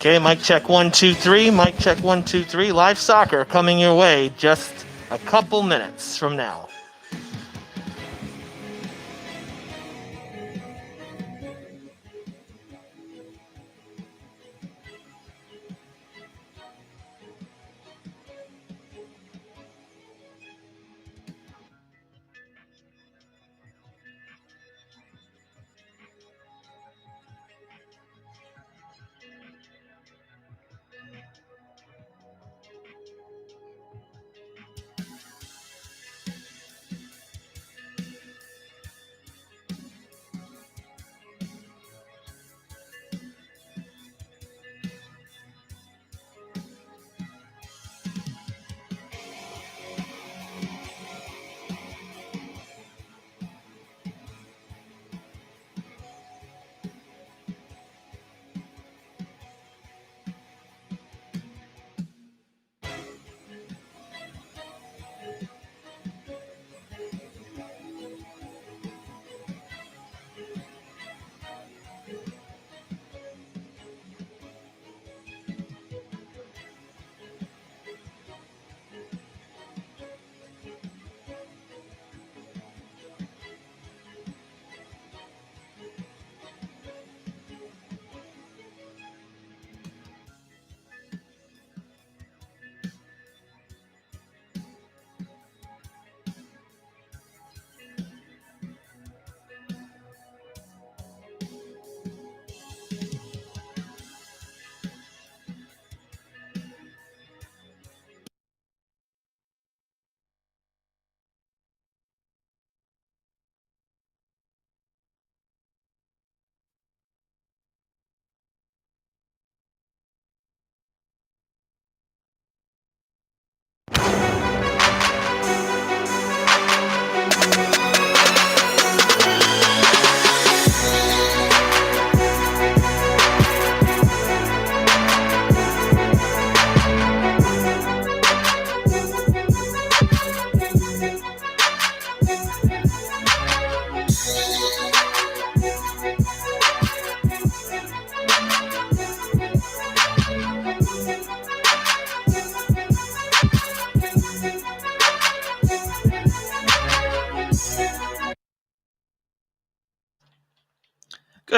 Okay, mic check 1 2 3. Mic check 1 2 3. Live soccer coming your way just a couple minutes from now.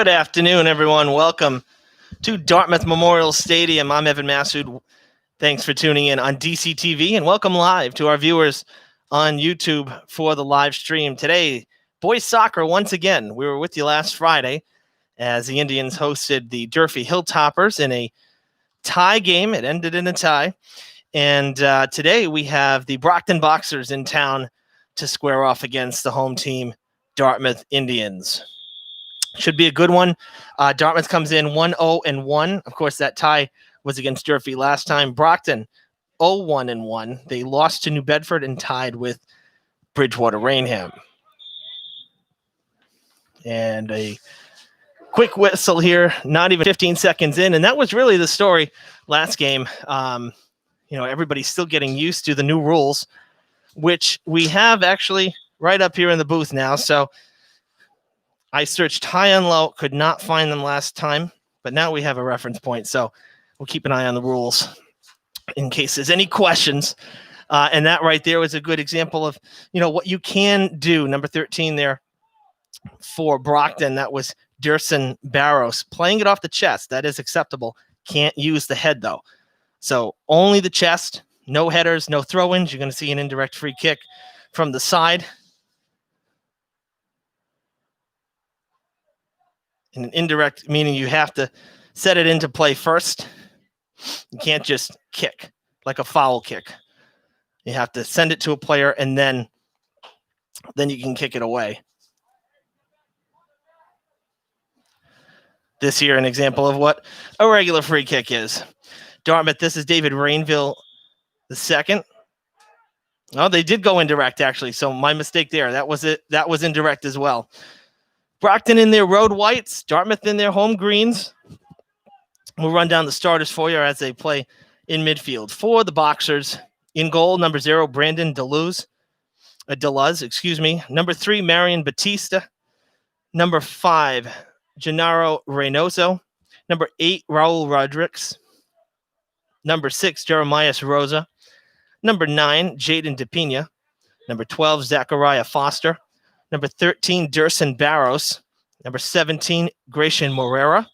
Good afternoon, everyone. Welcome to Dartmouth Memorial Stadium. I'm Evan Massoud. Thanks for tuning in on DCTV, and welcome live to our viewers on YouTube for the live stream. Today, boys soccer once again. We were with you last Friday as the Indians hosted the Durfee Hilltoppers in a tie game. It ended in a tie. And today we have the Brockton Boxers in town to square off against the home team, Dartmouth Indians. Should be a good one. Dartmouth comes in 1-0-1. Of course, that tie was against Durfee last time. Brockton 0-1-1. They lost to New Bedford and tied with Bridgewater Rainham. And a quick whistle here, not even 15 seconds in. And that was really the story last game. Everybody's still getting used to the new rules, which we have actually right up here in the booth now. So I searched high and low, could not find them last time, but now we have a reference point. So we'll keep an eye on the rules in case there's any questions. And that right there was a good example of, what you can do. Number 13 there for Brockton, that was Derson Barros playing it off the chest. That is acceptable. Can't use the head though. So only the chest, no headers, no throw-ins. You're going to see an indirect free kick from the side. And an indirect meaning you have to set it into play first. You can't just kick like a foul kick. You have to send it to a player and then you can kick it away. This here, an example of what a regular free kick is. Dartmouth, this is David Rainville the second. Oh, they did go indirect, actually. So my mistake there. That was it. That was indirect as well. Brockton in their road whites, Dartmouth in their home greens. We'll run down the starters for you as they play in midfield. For the Boxers, in goal, number 0, Brandon Deluz. Number 3, Marion Batista. Number 5, Gennaro Reynoso. Number 8, Raul Rodriguez. Number 6, Jeremias Rosa. Number 9, Jaden DePina. Number 12, Zachariah Foster. Number 13, Derson Barros. Number 17, Gratian Morera.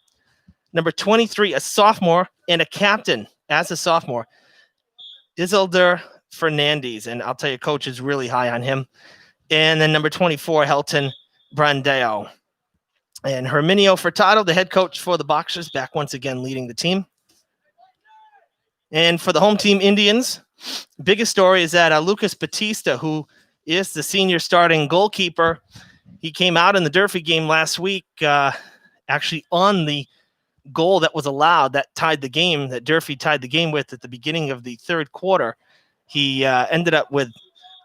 Number 23, a sophomore and a captain as a sophomore, Isildur Fernandez. And I'll tell you, coach is really high on him. And then number 24, Helton Brandeo. And Herminio Furtado, the head coach for the Boxers, back once again leading the team. And for the home team Indians, biggest story is that Lucas Batista, who is the senior starting goalkeeper, he came out in the Durfee game last week, actually on the goal that was allowed that tied the game, that Durfee tied the game with at the beginning of the third quarter. He ended up with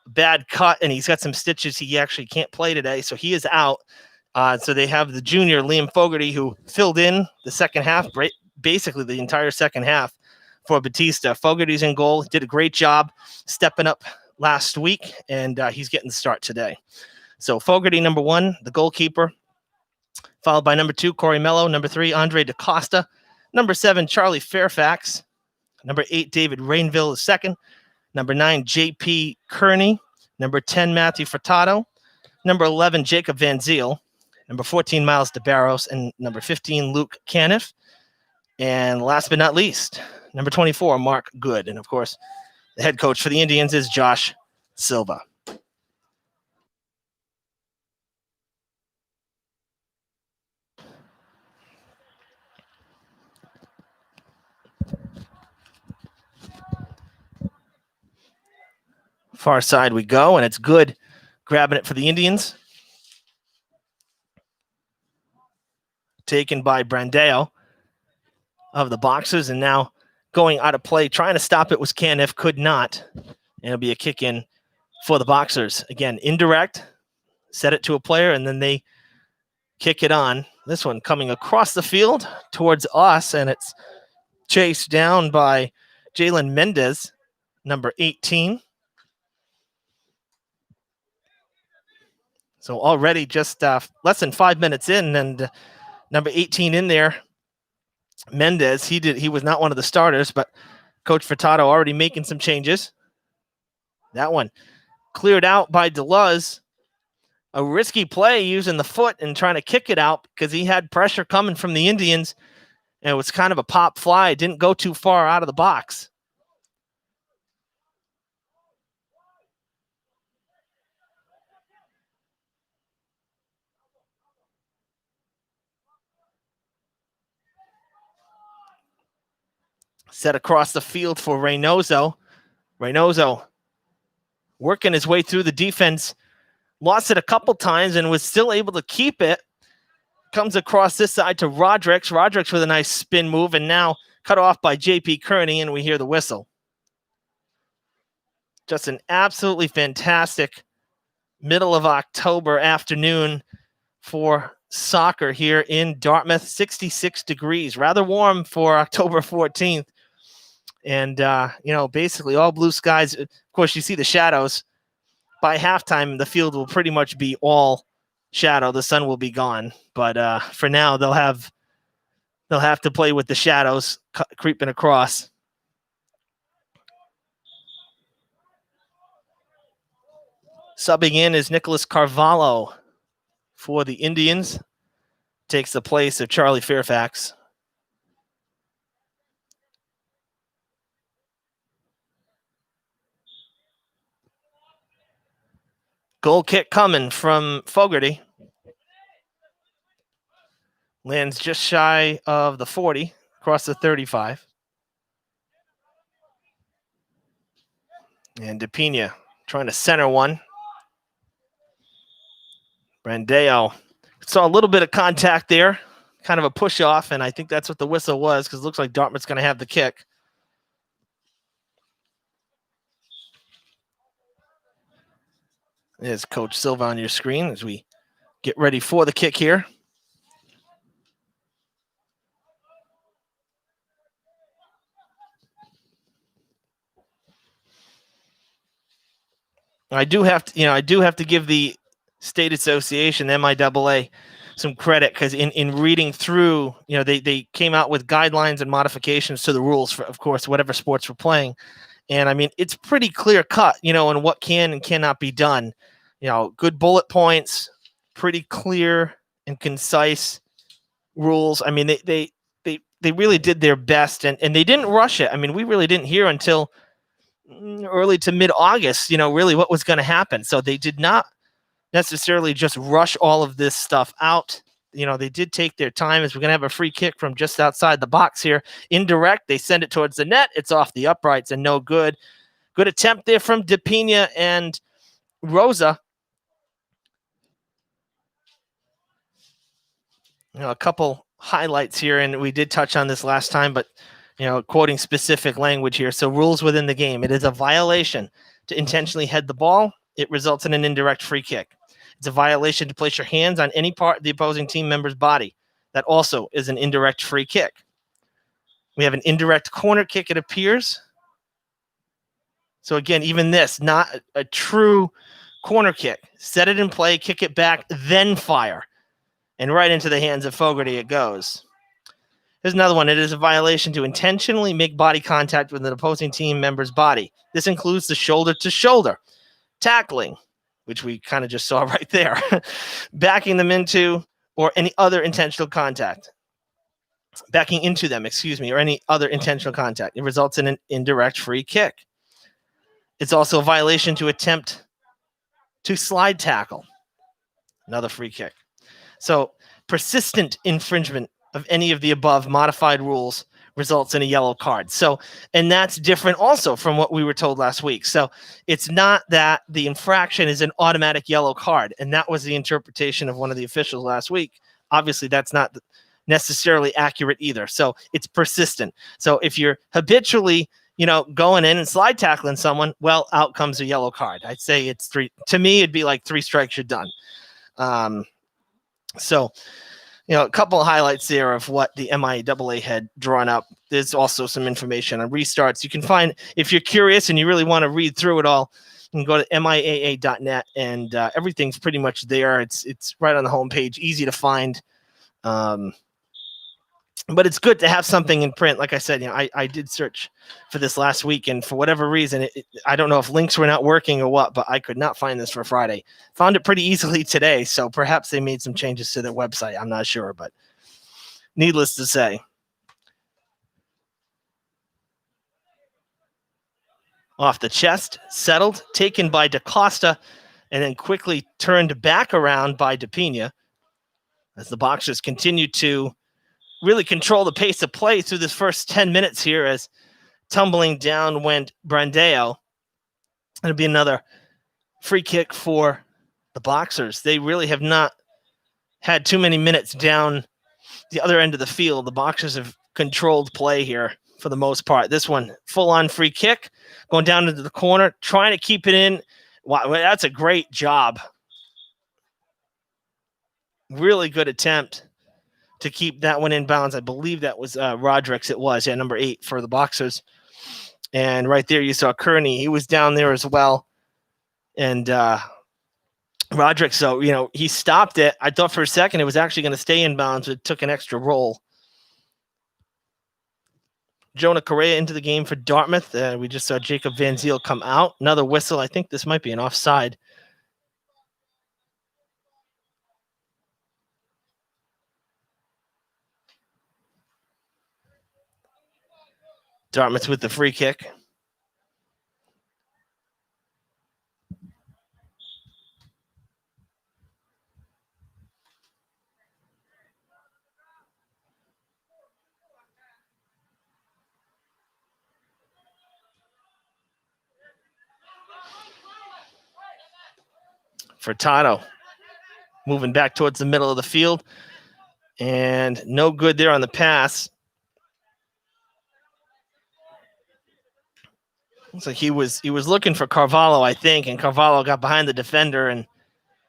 a bad cut, and he's got some stitches. He actually can't play today, so he is out. So they have the junior, Liam Fogarty, who filled in the second half, basically the entire second half for Batista. Fogarty's in goal, did a great job stepping up last week, and he's getting the start today. So Fogarty, number 1, the goalkeeper, followed by number 2, Corey Mello, number 3, Andre DaCosta, number 7, Charlie Fairfax, number 8, David Rainville the second, number 9, J.P. Kearney, number 10, Matthew Furtado, number 11, Jacob Van Ziel, number 14, Miles DeBarros, and number 15, Luke Caniff, and last but not least, number 24, Mark Good. And of course, the head coach for the Indians is Josh Silva. Far side we go, and it's Good grabbing it for the Indians. Taken by Brandeo of the Boxers, and now going out of play, trying to stop it was Caniff, could not. And it'll be a kick in for the Boxers. Again, indirect, set it to a player, and then they kick it on. This one coming across the field towards us, and it's chased down by Jalen Mendez, number 18. So already just less than 5 minutes in, and number 18 in there, Mendez, he was not one of the starters, but Coach Furtado already making some changes. That one cleared out by Deluz. a risky play using the foot and trying to kick it out because he had pressure coming from the Indians, and it was kind of a pop fly. It didn't go too far out of the box. Set across the field for Reynoso. Reynoso working his way through the defense. Lost it a couple times and was still able to keep it. Comes across this side to Rodrigues. Rodrigues with a nice spin move, and now cut off by J.P. Kearney, and we hear the whistle. Just an absolutely fantastic middle of October afternoon for soccer here in Dartmouth. 66 degrees, rather warm for October 14th. And, basically all blue skies. Of course, you see the shadows. By halftime, the field will pretty much be all shadow. The sun will be gone. But for now, they'll have to play with the shadows creeping across. Subbing in is Nicholas Carvalho for the Indians. Takes the place of Charlie Fairfax. Goal kick coming from Fogarty. Lands just shy of the 40, across the 35. And DePina trying to center one. Brandeo saw a little bit of contact there, kind of a push off, and I think that's what the whistle was because it looks like Dartmouth's going to have the kick. There's Coach Silva on your screen as we get ready for the kick here. I do have to give the State Association, MIAA, some credit because in reading through, they came out with guidelines and modifications to the rules for, of course, whatever sports we're playing. And I mean, it's pretty clear cut, on what can and cannot be done. Good bullet points, pretty clear and concise rules. I mean, they really did their best and they didn't rush it. I mean, we really didn't hear until early to mid-August, really what was going to happen. So they did not necessarily just rush all of this stuff out. They did take their time as we're going to have a free kick from just outside the box here. Indirect, they send it towards the net. It's off the uprights and no good. Good attempt there from DePina and Rosa. A couple highlights here, and we did touch on this last time, but quoting specific language here. So rules within the game. It is a violation to intentionally head the ball. It results in an indirect free kick. It's a violation to place your hands on any part of the opposing team member's body. That also is an indirect free kick. We have an indirect corner kick, it appears. So again, even this, not a true corner kick. Set it in play, kick it back, then fire. And right into the hands of Fogarty it goes. Here's another one. It is a violation to intentionally make body contact with an opposing team member's body. This includes the shoulder-to-shoulder tackling, which we kind of just saw right there, backing them into or any other intentional contact. Backing into them, or any other intentional contact. It results in an indirect free kick. It's also a violation to attempt to slide tackle. Another free kick. So persistent infringement of any of the above modified rules results in a yellow card. So, and that's different also from what we were told last week. So it's not that the infraction is an automatic yellow card. And that was the interpretation of one of the officials last week. Obviously, that's not necessarily accurate either. So it's persistent. So if you're habitually, going in and slide tackling someone, well, out comes a yellow card. I'd say it's 3. To me, it'd be like 3 strikes, you're done. A couple of highlights there of what the MIAA had drawn up. There's also some information on restarts. You can find, if you're curious and you really want to read through it all, you can go to MIAA.net and everything's pretty much there. It's right on the homepage, easy to find. but it's good to have something in print. Like I said, I did search for this last week, and for whatever reason, I don't know if links were not working or what, but I could not find this for Friday. Found it pretty easily today, so perhaps they made some changes to their website. I'm not sure, but needless to say. Off the chest, settled, taken by DaCosta, and then quickly turned back around by DePina as the Boxers continue to really control the pace of play through this first 10 minutes here, as tumbling down went Brandeo. It'll be another free kick for the Boxers. They really have not had too many minutes down the other end of the field. The Boxers have controlled play here for the most part. This one, full-on free kick, going down into the corner, trying to keep it in. Wow, that's a great job. Really good attempt to keep that one in bounds. I believe that was Rodriguez. It was, number 8 for the Boxers. And right there you saw Kearney. He was down there as well. And Rodriguez, so, he stopped it. I thought for a second it was actually going to stay in bounds, but it took an extra roll. Jonah Correa into the game for Dartmouth. We just saw Jacob Van Ziel come out. Another whistle. I think this might be an offside. Dartmouth with the free kick. Furtado moving back towards the middle of the field. And no good there on the pass. Looks like he was looking for Carvalho, I think, and Carvalho got behind the defender, and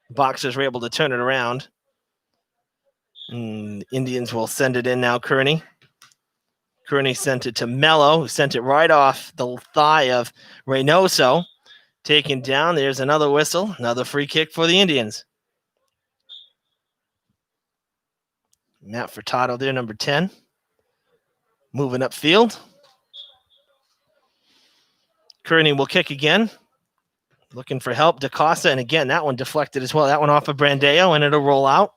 the Boxers were able to turn it around. And Indians will send it in now, Kearney. Kearney sent it to Mello, who sent it right off the thigh of Reynoso. Taken down. There's another whistle. Another free kick for the Indians. Matt Furtado there, number 10. Moving upfield. Kearney will kick again. Looking for help. DaCosta, and again, that one deflected as well. That one off of Brandeo, and it'll roll out.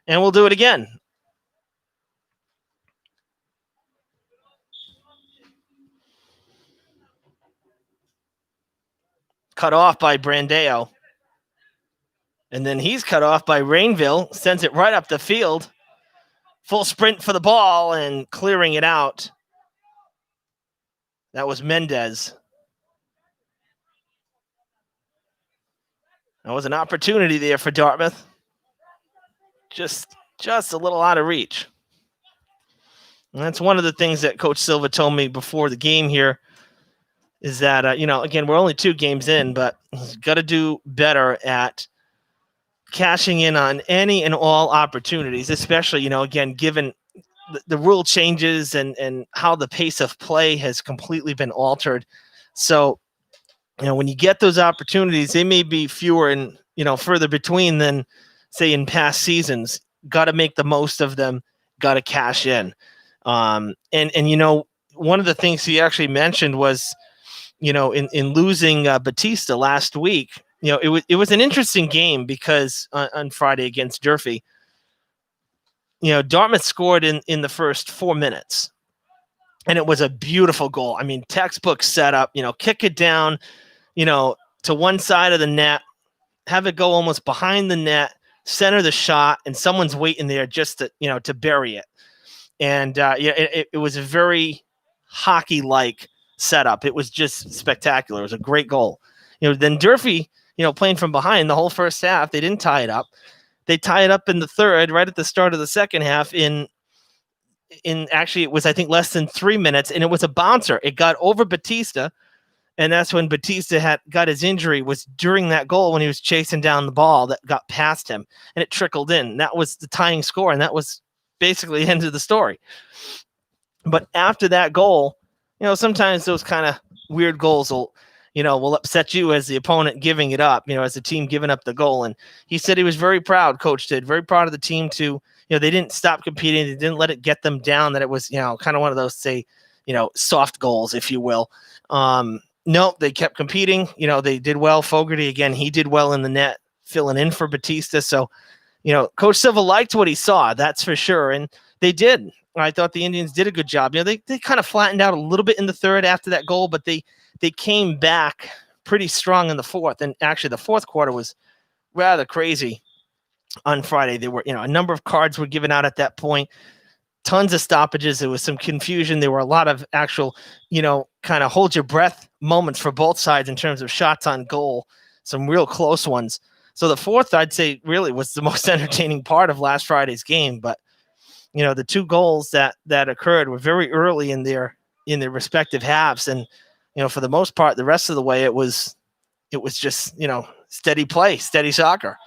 And we'll do it again. Cut off by Brandeo. And then he's cut off by Rainville. Sends it right up the field. Full sprint for the ball and clearing it out. That was Mendez. That was an opportunity there for Dartmouth. Just a little out of reach. And that's one of the things that Coach Silva told me before the game here, is that, again, we're only 2 games in, but he's got to do better at cashing in on any and all opportunities, especially, again, given the rule changes and how the pace of play has completely been altered. So, when you get those opportunities, they may be fewer and, further between than, say, in past seasons. Got to make the most of them, got to cash in. And one of the things he actually mentioned was, in losing Batista last week, it was an interesting game because on Friday against Durfee, Dartmouth scored in the first 4 minutes, and it was a beautiful goal. I mean, textbook setup, kick it down, to one side of the net, have it go almost behind the net, center the shot, and someone's waiting there just to bury it. And it was a very hockey-like setup. It was just spectacular. It was a great goal. Then Durfee, playing from behind the whole first half, they didn't tie it up. They tie it up in the third, right at the start of the second half. In actually, it was, I think, less than 3 minutes, and it was a bouncer. It got over Batista, and that's when Batista got his injury, was during that goal when he was chasing down the ball that got past him, and it trickled in. That was the tying score, and that was basically the end of the story. But after that goal, sometimes those kind of weird goals will upset you as the opponent giving it up, as the team giving up the goal. And he said he was very proud, Coach did, very proud of the team to, they didn't stop competing. They didn't let it get them down, that it was, kind of one of those, say, soft goals, if you will. No, they kept competing. They did well. Fogarty, again, he did well in the net, filling in for Batista. So, Coach Silva liked what he saw, that's for sure. And they did. I thought the Indians did a good job. They kind of flattened out a little bit in the third after that goal, but they came back pretty strong in the fourth. And actually, the fourth quarter was rather crazy on Friday. There were, a number of cards were given out at that point. Tons of stoppages. There was some confusion. There were a lot of actual, kind of hold your breath moments for both sides in terms of shots on goal, some real close ones. So the fourth, I'd say, really was the most entertaining part of last Friday's game. But, the two goals that occurred were very early in their respective halves. And, for the most part, the rest of the way, it was just, steady play, steady soccer.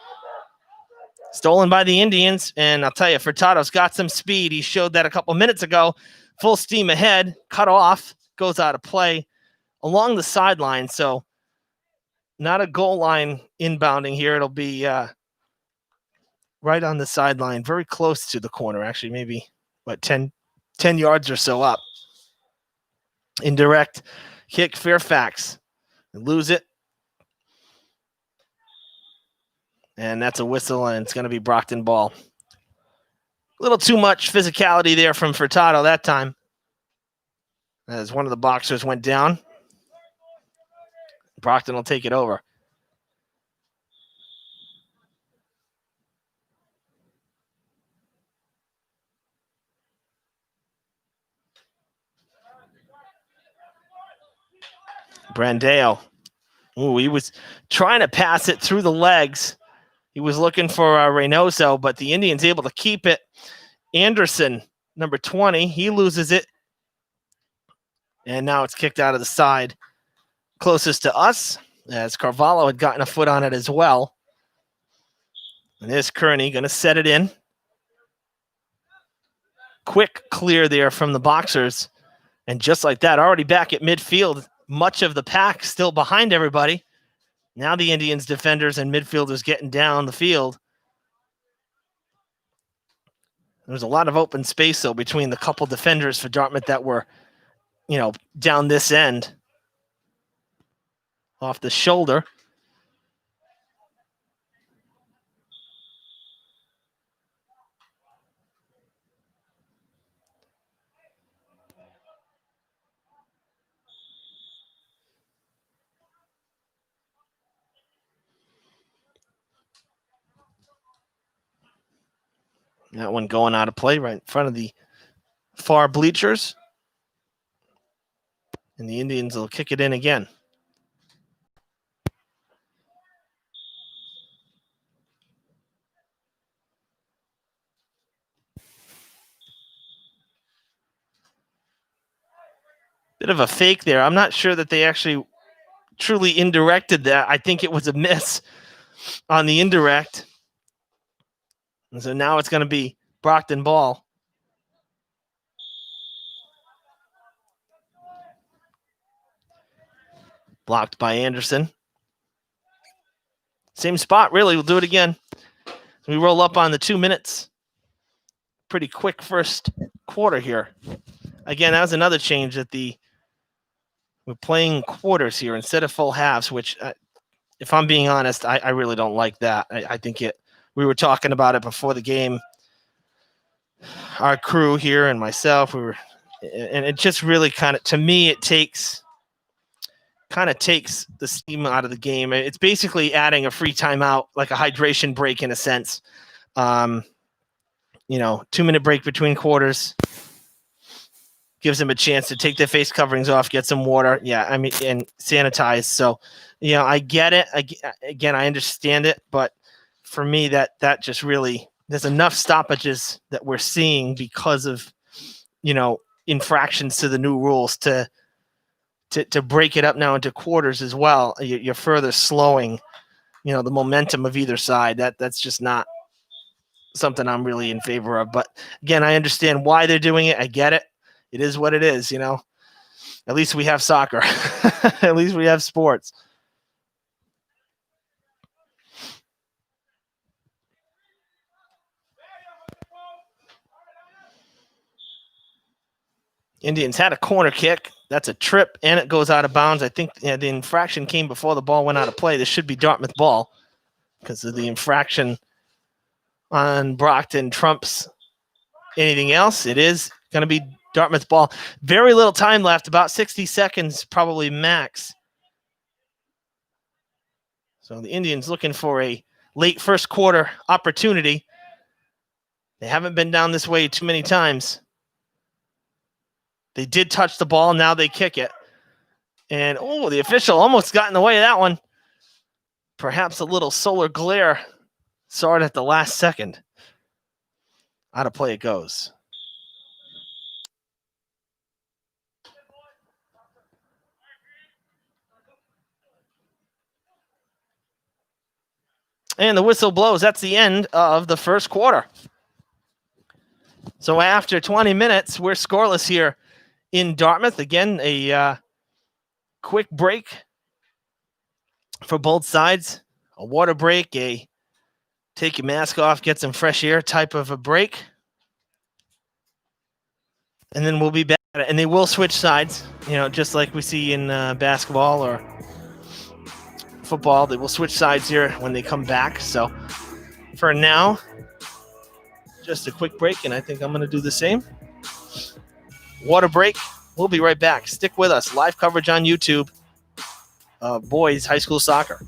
Stolen by the Indians, and I'll tell you, Furtado's got some speed. He showed that a couple minutes ago. Full steam ahead, cut off, goes out of play along the sideline. So not a goal line inbounding here. It'll be right on the sideline, very close to the corner, actually, maybe, 10 yards or so up. Indirect kick, Fairfax. Lose it. And that's a whistle, and it's going to be Brockton ball. A little too much physicality there from Furtado that time, as one of the boxers went down. Brockton will take it over. Brandeo. Ooh, he was trying to pass it through the legs. He was looking for Reynoso, but the Indians able to keep it. Anderson, number 20, he loses it. And now it's kicked out of the side closest to us, as Carvalho had gotten a foot on it as well. And there's Kearney going to set it in. Quick clear there from the boxers. And just like that, already back at midfield, much of the pack still behind everybody. Now the Indians defenders and midfielders getting down the field. There's a lot of open space, though, between the couple defenders for Dartmouth that were, down this end. Off the shoulder. That one going out of play right in front of the far bleachers. And the Indians will kick it in again. Bit of a fake there. I'm not sure that they actually truly indirected that. I think it was a miss on the indirect. And so now it's going to be Brockton ball. Blocked by Anderson. Same spot, really. We'll do it again. We roll up on the 2 minutes. Pretty quick first quarter here. Again, that was another change that we're playing quarters here instead of full halves, which, if I'm being honest, I really don't like that. I think we were talking about it before the game. Our crew here and myself, and it just really kind of, to me, it takes the steam out of the game. It's basically adding a free timeout, like a hydration break in a sense. 2-minute break between quarters. Gives them a chance to take their face coverings off, get some water. Yeah, and sanitize. So, I get it. Again, I understand it. But for me, that just really, there's enough stoppages that we're seeing because of, infractions to the new rules to break it up now into quarters as well. You're further slowing, the momentum of either side. That's just not something I'm really in favor of. But again, I understand why they're doing it. I get it. It is what it is, At least we have soccer. At least we have sports. Indians had a corner kick. That's a trip, and it goes out of bounds. I think the infraction came before the ball went out of play. This should be Dartmouth ball because of the infraction on Brockton trumps anything else. It is going to be Dartmouth ball. Very little time left, about 60 seconds, probably max. So the Indians looking for a late first quarter opportunity. They haven't been down this way too many times. They did touch the ball. Now they kick it. And, the official almost got in the way of that one. Perhaps a little solar glare. Saw it at the last second. Out of play it goes. And the whistle blows. That's the end of the first quarter. So after 20 minutes, we're scoreless here in Dartmouth. Again, a quick break for both sides. A water break, a take your mask off, get some fresh air type of a break. And then we'll be back. And they will switch sides, just like we see in basketball or football. They will switch sides here when they come back. So for now, just a quick break, and I think I'm going to do the same. Water break. We'll be right back. Stick with us. Live coverage on YouTube. Boys high school soccer.